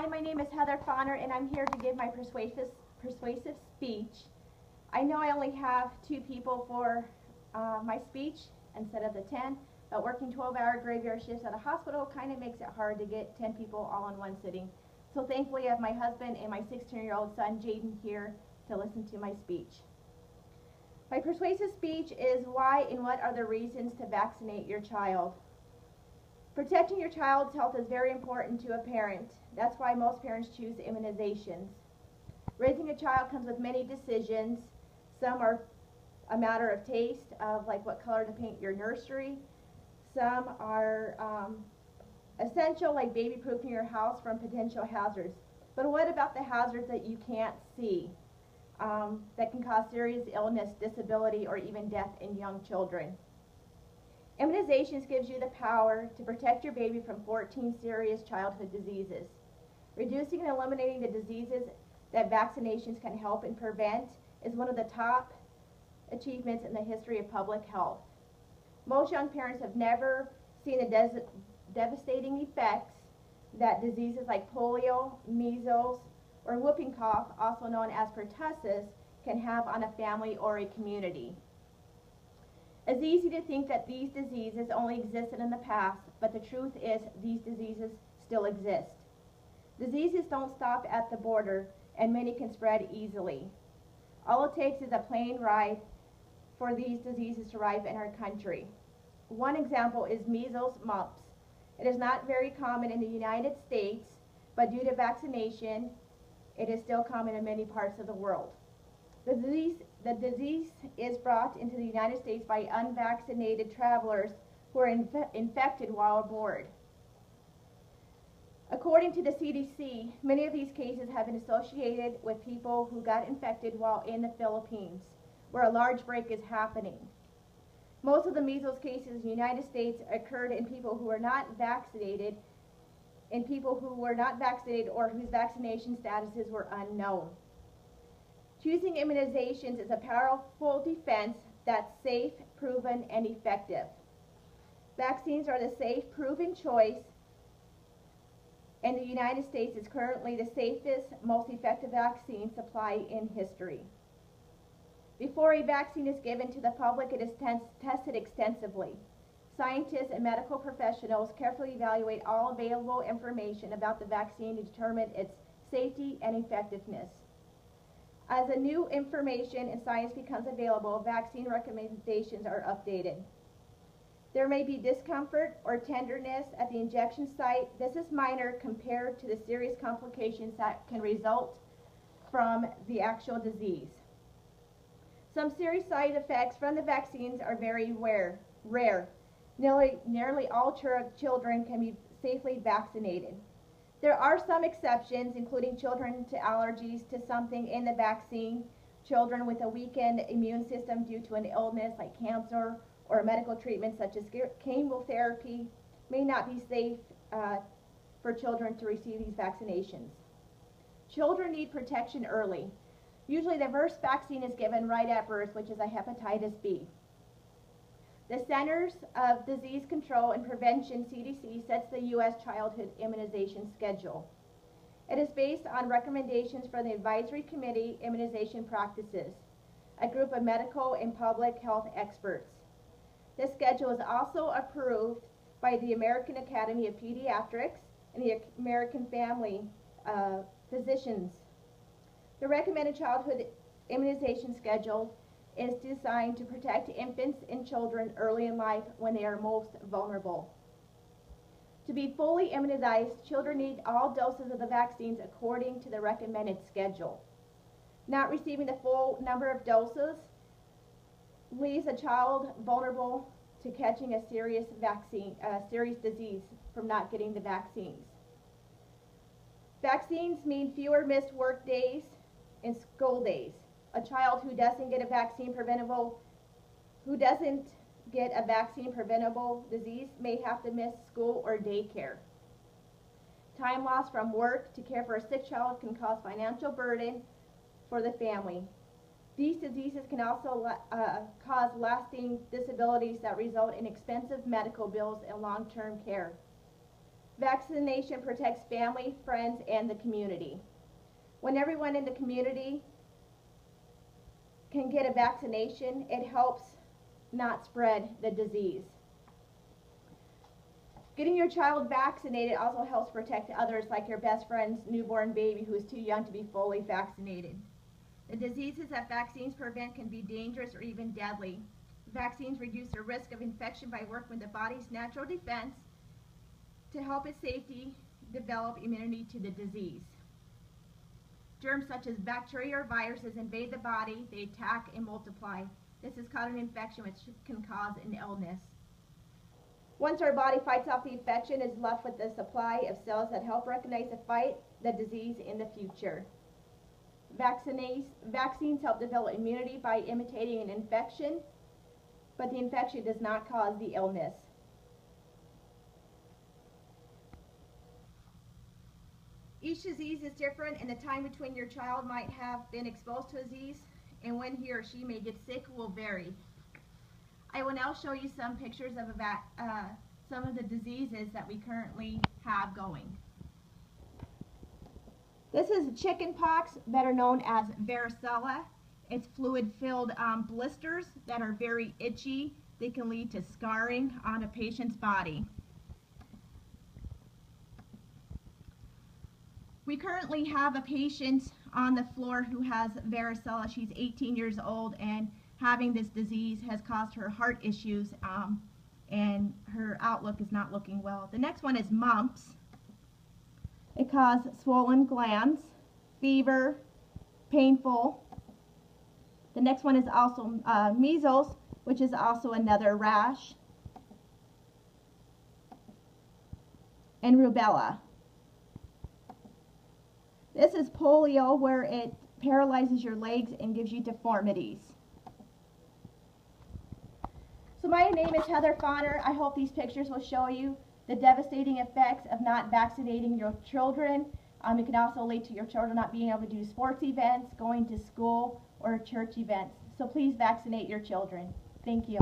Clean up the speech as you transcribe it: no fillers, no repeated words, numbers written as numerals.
Hi, my name is Heather Fonner, and I'm here to give my persuasive speech. I know I only have 2 people for my speech instead of the 10, but working 12-hour graveyard shifts at a hospital kind of makes it hard to get 10 people all in one sitting. So thankfully I have my husband and my 16-year-old son Jaden here to listen to my speech. My persuasive speech is why and what are the reasons to vaccinate your child. Protecting your child's health is very important to a parent. That's why most parents choose immunizations. Raising a child comes with many decisions. Some are a matter of taste, of like what color to paint your nursery. Some are essential, like baby-proofing your house from potential hazards. But what about the hazards that you can't see, that can cause serious illness, disability, or even death in young children? Immunizations gives you the power to protect your baby from 14 serious childhood diseases. Reducing and eliminating the diseases that vaccinations can help and prevent is one of the top achievements in the history of public health. Most young parents have never seen the devastating effects that diseases like polio, measles, or whooping cough, also known as pertussis, can have on a family or a community. It's easy to think that these diseases only existed in the past, but the truth is these diseases still exist. Diseases don't stop at the border, and many can spread easily. All it takes is a plane ride for these diseases to arrive in our country. One example is measles, mumps. It is not very common in the United States, but due to vaccination, it is still common in many parts of the world. The disease is brought into the United States by unvaccinated travelers who are infected while aboard. According to the CDC, many of these cases have been associated with people who got infected while in the Philippines, where a large break is happening. Most of the measles cases in the United States occurred in people who were not vaccinated, or whose vaccination statuses were unknown. Choosing immunizations is a powerful defense that's safe, proven, and effective. Vaccines are the safe, proven choice, and the United States is currently the safest, most effective vaccine supply in history. Before a vaccine is given to the public, it is tested extensively. Scientists and medical professionals carefully evaluate all available information about the vaccine to determine its safety and effectiveness. As the new information and science becomes available, vaccine recommendations are updated. There may be discomfort or tenderness at the injection site. This is minor compared to the serious complications that can result from the actual disease. Some serious side effects from the vaccines are very rare. Nearly all children can be safely vaccinated. There are some exceptions, including children to allergies to something in the vaccine, children with a weakened immune system due to an illness like cancer, or a medical treatment such as chemotherapy may not be safe for children to receive these vaccinations. Children need protection early. Usually the first vaccine is given right at birth, which is a hepatitis B. The Centers of Disease Control and Prevention, CDC, sets the U.S. childhood immunization schedule. It is based on recommendations from the Advisory Committee Immunization Practices, a group of medical and public health experts. This schedule is also approved by the American Academy of Pediatrics and the American Family Physicians. The recommended childhood immunization schedule is designed to protect infants and children early in life when they are most vulnerable. To be fully immunized, children need all doses of the vaccines according to the recommended schedule. Not receiving the full number of doses leaves a child vulnerable to catching a serious disease from not getting the vaccines. Vaccines mean fewer missed work days and school days. A child who doesn't get a vaccine preventable disease may have to miss school or daycare. Time lost from work to care for a sick child can cause financial burden for the family. These diseases can also cause lasting disabilities that result in expensive medical bills and long-term care. Vaccination protects family, friends, and the community. When everyone in the community can get a vaccination, it helps not spread the disease. Getting your child vaccinated also helps protect others, like your best friend's newborn baby who is too young to be fully vaccinated. The diseases that vaccines prevent can be dangerous or even deadly. Vaccines reduce the risk of infection by working with the body's natural defense to help its safety develop immunity to the disease. Germs such as bacteria or viruses invade the body, they attack and multiply. This is called an infection, which can cause an illness. Once our body fights off the infection, it's left with a supply of cells that help recognize and fight the disease in the future. Vaccines help develop immunity by imitating an infection, but the infection does not cause the illness. Each disease is different, and the time between your child might have been exposed to a disease and when he or she may get sick will vary. I will now show you some pictures of some of the diseases that we currently have going. This is chicken pox, better known as varicella. It's fluid-filled blisters that are very itchy. They can lead to scarring on a patient's body. We currently have a patient on the floor who has varicella. She's 18 years old, and having this disease has caused her heart issues, and her outlook is not looking well. The next one is mumps. It causes swollen glands, fever, painful. The next one is also measles, which is also another rash, and rubella. This is polio, where it paralyzes your legs and gives you deformities. So my name is Heather Fauner. I hope these pictures will show you the devastating effects of not vaccinating your children. It can also lead to your children not being able to do sports events, going to school, or church events. So please vaccinate your children. Thank you.